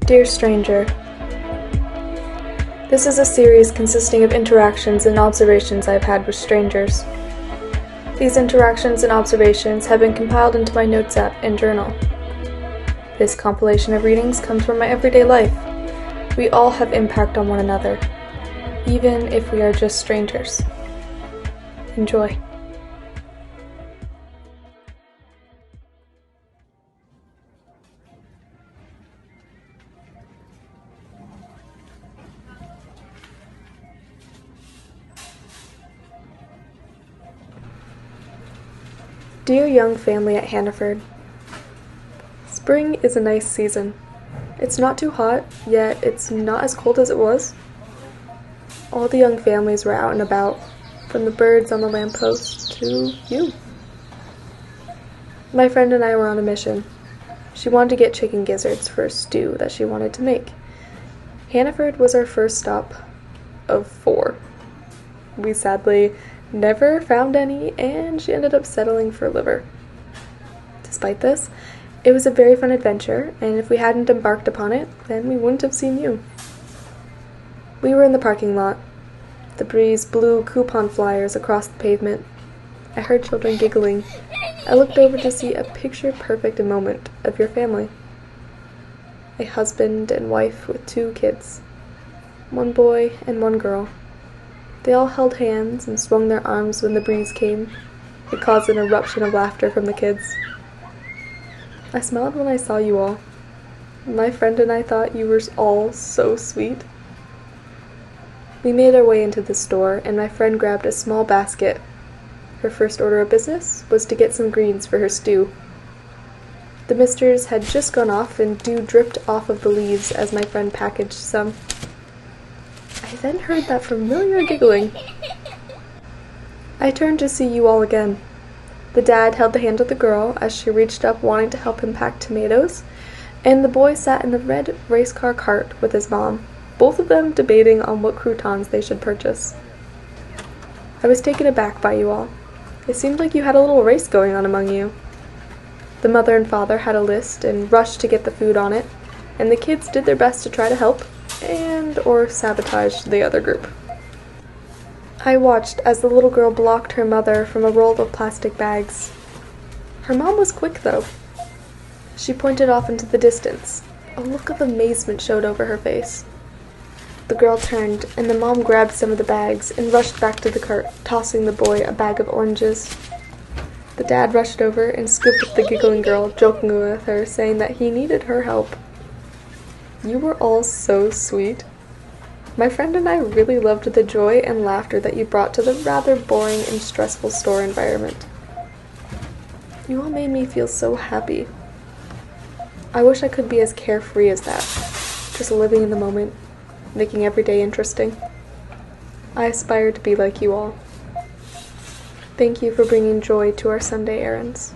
Dear Stranger, this is a series consisting of interactions and observations I've had with strangers. These interactions and observations have been compiled into my notes app and journal. This compilation of readings comes from my everyday life. We all have impact on one another, even if we are just strangers. Enjoy. Dear young family at Hannaford, spring is a nice season. It's not too hot, yet it's not as cold as it was. All the young families were out and about, from the birds on the lamppost to you. My friend and I were on a mission. She wanted to get chicken gizzards for a stew that she wanted to make. Hannaford was our first stop of 4. We sadly never found any, and she ended up settling for liver. Despite this, it was a very fun adventure, and if we hadn't embarked upon it, then we wouldn't have seen you. We were in the parking lot. The breeze blew coupon flyers across the pavement. I heard children giggling. I looked over to see a picture-perfect moment of your family. A husband and wife with 2 kids. 1 boy and 1 girl. They all held hands and swung their arms when the breeze came. It caused an eruption of laughter from the kids. I smiled when I saw you all. My friend and I thought you were all so sweet. We made our way into the store, and my friend grabbed a small basket. Her first order of business was to get some greens for her stew. The misters had just gone off, and dew dripped off of the leaves as my friend packaged some. I then heard that familiar giggling. I turned to see you all again. The dad held the hand of the girl as she reached up wanting to help him pack tomatoes, and the boy sat in the red race car cart with his mom, both of them debating on what croutons they should purchase. I was taken aback by you all. It seemed like you had a little race going on among you. The mother and father had a list and rushed to get the food on it, and the kids did their best to try to help, or sabotage the other group. I watched as the little girl blocked her mother from a roll of plastic bags. Her mom was quick, though. She pointed off into the distance. A look of amazement showed over her face. The girl turned, and the mom grabbed some of the bags and rushed back to the cart, tossing the boy a bag of oranges. The dad rushed over and scooped up the giggling girl, joking with her, saying that he needed her help. You were all so sweet. My friend and I really loved the joy and laughter that you brought to the rather boring and stressful store environment. You all made me feel so happy. I wish I could be as carefree as that, just living in the moment, making every day interesting. I aspire to be like you all. Thank you for bringing joy to our Sunday errands.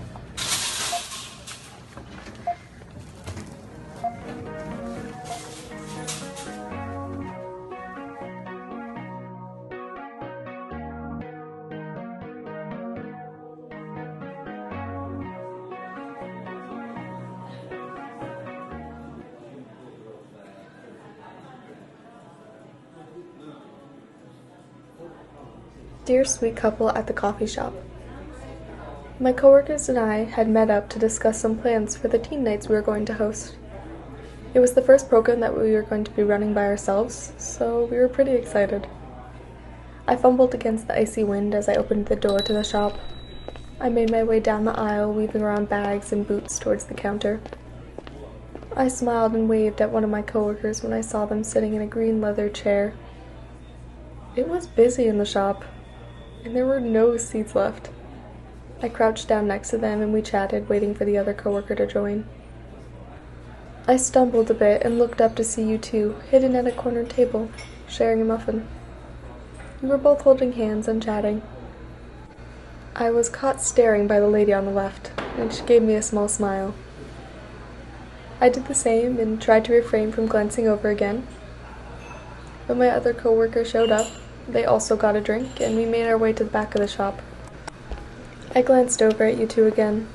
Dear sweet couple at the coffee shop. My coworkers and I had met up to discuss some plans for the teen nights we were going to host. It was the first program that we were going to be running by ourselves, so we were pretty excited. I fumbled against the icy wind as I opened the door to the shop. I made my way down the aisle, weaving around bags and boots towards the counter. I smiled and waved at one of my coworkers when I saw them sitting in a green leather chair. It was busy in the shop, and there were no seats left. I crouched down next to them and we chatted, waiting for the other coworker to join. I stumbled a bit and looked up to see you two, hidden at a corner table, sharing a muffin. We were both holding hands and chatting. I was caught staring by the lady on the left, and she gave me a small smile. I did the same and tried to refrain from glancing over again. When my other coworker showed up, they also got a drink, and we made our way to the back of the shop. I glanced over at you two again.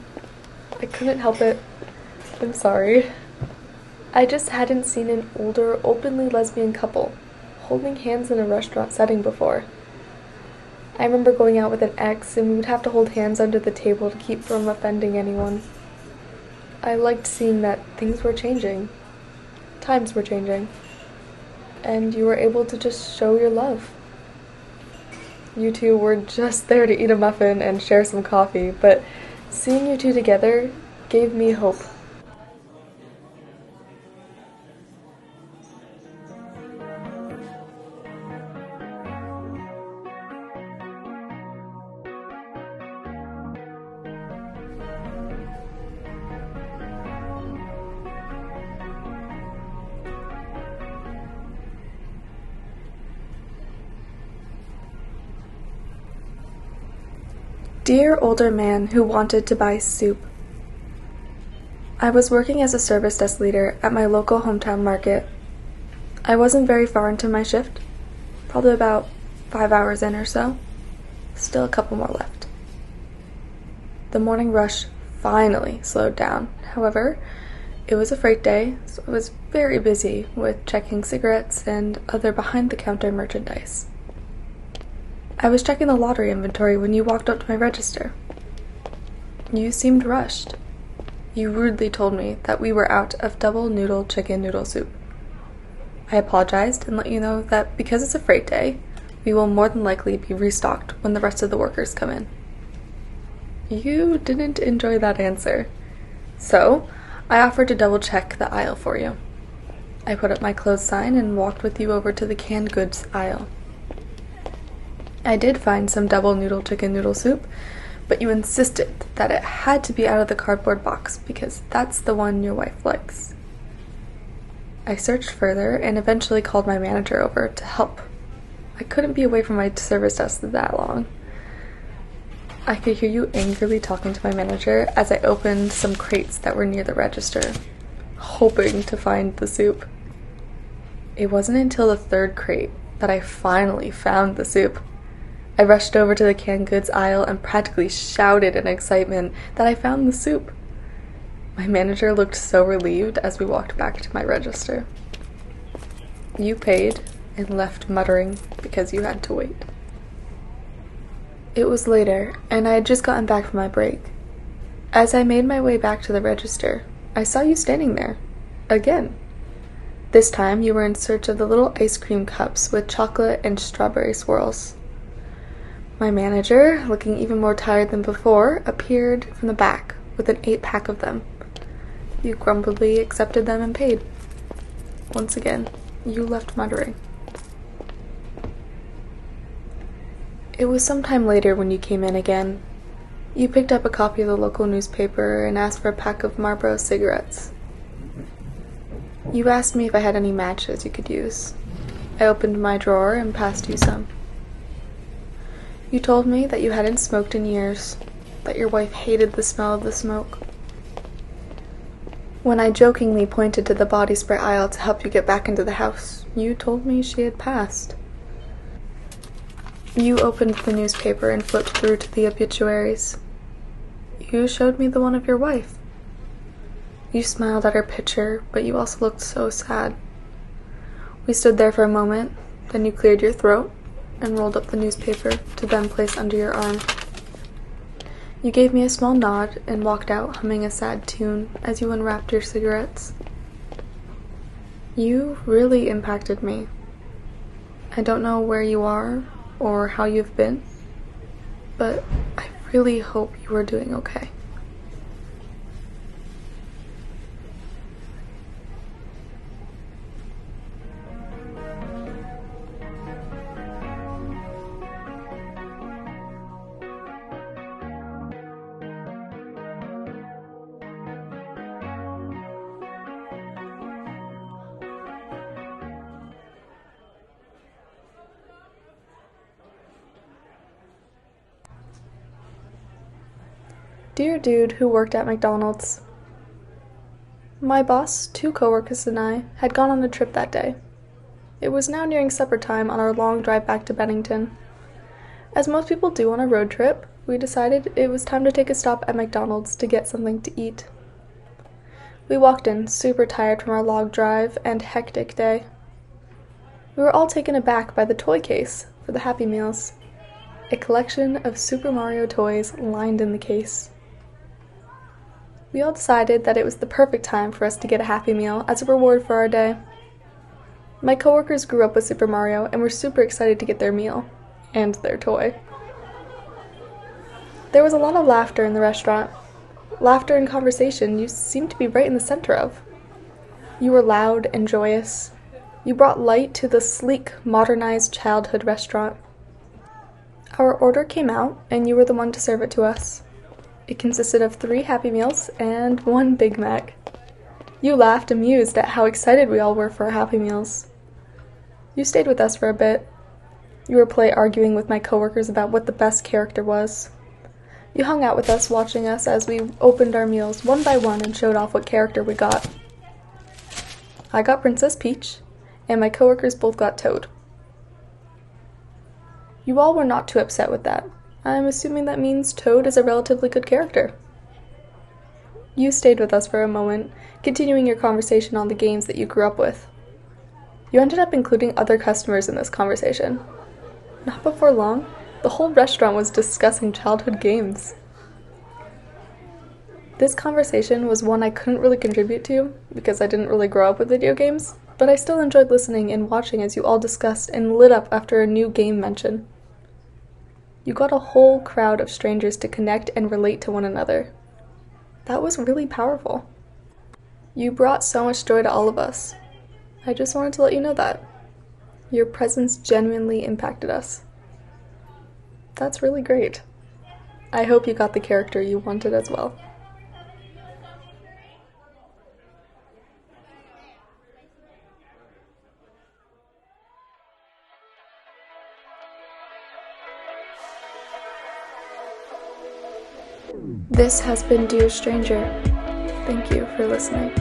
I couldn't help it. I'm sorry. I just hadn't seen an older, openly lesbian couple holding hands in a restaurant setting before. I remember going out with an ex, and we would have to hold hands under the table to keep from offending anyone. I liked seeing that things were changing, times were changing, and you were able to just show your love. You two were just there to eat a muffin and share some coffee, but seeing you two together gave me hope. Dear older man who wanted to buy soup. I was working as a service desk leader at my local hometown market. I wasn't very far into my shift, probably about 5 hours in or so. Still a couple more left. The morning rush finally slowed down. However, it was a freight day, so I was very busy with checking cigarettes and other behind-the-counter merchandise. I was checking the lottery inventory when you walked up to my register. You seemed rushed. You rudely told me that we were out of double noodle chicken noodle soup. I apologized and let you know that because it's a freight day, we will more than likely be restocked when the rest of the workers come in. You didn't enjoy that answer, so I offered to double check the aisle for you. I put up my clothes sign and walked with you over to the canned goods aisle. I did find some double noodle chicken noodle soup, but you insisted that it had to be out of the cardboard box because that's the one your wife likes. I searched further and eventually called my manager over to help. I couldn't be away from my service desk that long. I could hear you angrily talking to my manager as I opened some crates that were near the register, hoping to find the soup. It wasn't until the third crate that I finally found the soup. I rushed over to the canned goods aisle and practically shouted in excitement that I found the soup. My manager looked so relieved as we walked back to my register. You paid and left muttering because you had to wait. It was later, and I had just gotten back from my break. As I made my way back to the register, I saw you standing there. Again. This time you were in search of the little ice cream cups with chocolate and strawberry swirls. My manager, looking even more tired than before, appeared from the back with an 8-pack of them. You grumpily accepted them and paid. Once again, you left muttering. It was some time later when you came in again. You picked up a copy of the local newspaper and asked for a pack of Marlboro cigarettes. You asked me if I had any matches you could use. I opened my drawer and passed you some. You told me that you hadn't smoked in years, that your wife hated the smell of the smoke. When I jokingly pointed to the body spray aisle to help you get back into the house, you told me she had passed. You opened the newspaper and flipped through to the obituaries. You showed me the one of your wife. You smiled at her picture, but you also looked so sad. We stood there for a moment, then you cleared your throat and rolled up the newspaper to then place under your arm. You gave me a small nod and walked out humming a sad tune as you unwrapped your cigarettes. You really impacted me. I don't know where you are or how you've been, but I really hope you are doing okay. Dear dude who worked at McDonald's. My boss, 2 coworkers, and I had gone on a trip that day. It was now nearing supper time on our long drive back to Bennington. As most people do on a road trip, we decided it was time to take a stop at McDonald's to get something to eat. We walked in, super tired from our long drive and hectic day. We were all taken aback by the toy case for the Happy Meals. A collection of Super Mario toys lined in the case. We all decided that it was the perfect time for us to get a Happy Meal as a reward for our day. My coworkers grew up with Super Mario and were super excited to get their meal and their toy. There was a lot of laughter in the restaurant. Laughter and conversation you seemed to be right in the center of. You were loud and joyous. You brought light to the sleek, modernized childhood restaurant. Our order came out, and you were the one to serve it to us. It consisted of 3 Happy Meals and 1 Big Mac. You laughed, amused at how excited we all were for our Happy Meals. You stayed with us for a bit. You were arguing with my coworkers about what the best character was. You hung out with us, watching us as we opened our meals one by one and showed off what character we got. I got Princess Peach, and my coworkers both got Toad. You all were not too upset with that. I'm assuming that means Toad is a relatively good character. You stayed with us for a moment, continuing your conversation on the games that you grew up with. You ended up including other customers in this conversation. Not before long, the whole restaurant was discussing childhood games. This conversation was one I couldn't really contribute to because I didn't really grow up with video games, but I still enjoyed listening and watching as you all discussed and lit up after a new game mention. You got a whole crowd of strangers to connect and relate to one another. That was really powerful. You brought so much joy to all of us. I just wanted to let you know that. Your presence genuinely impacted us. That's really great. I hope you got the character you wanted as well. This has been Dear Stranger. Thank you for listening.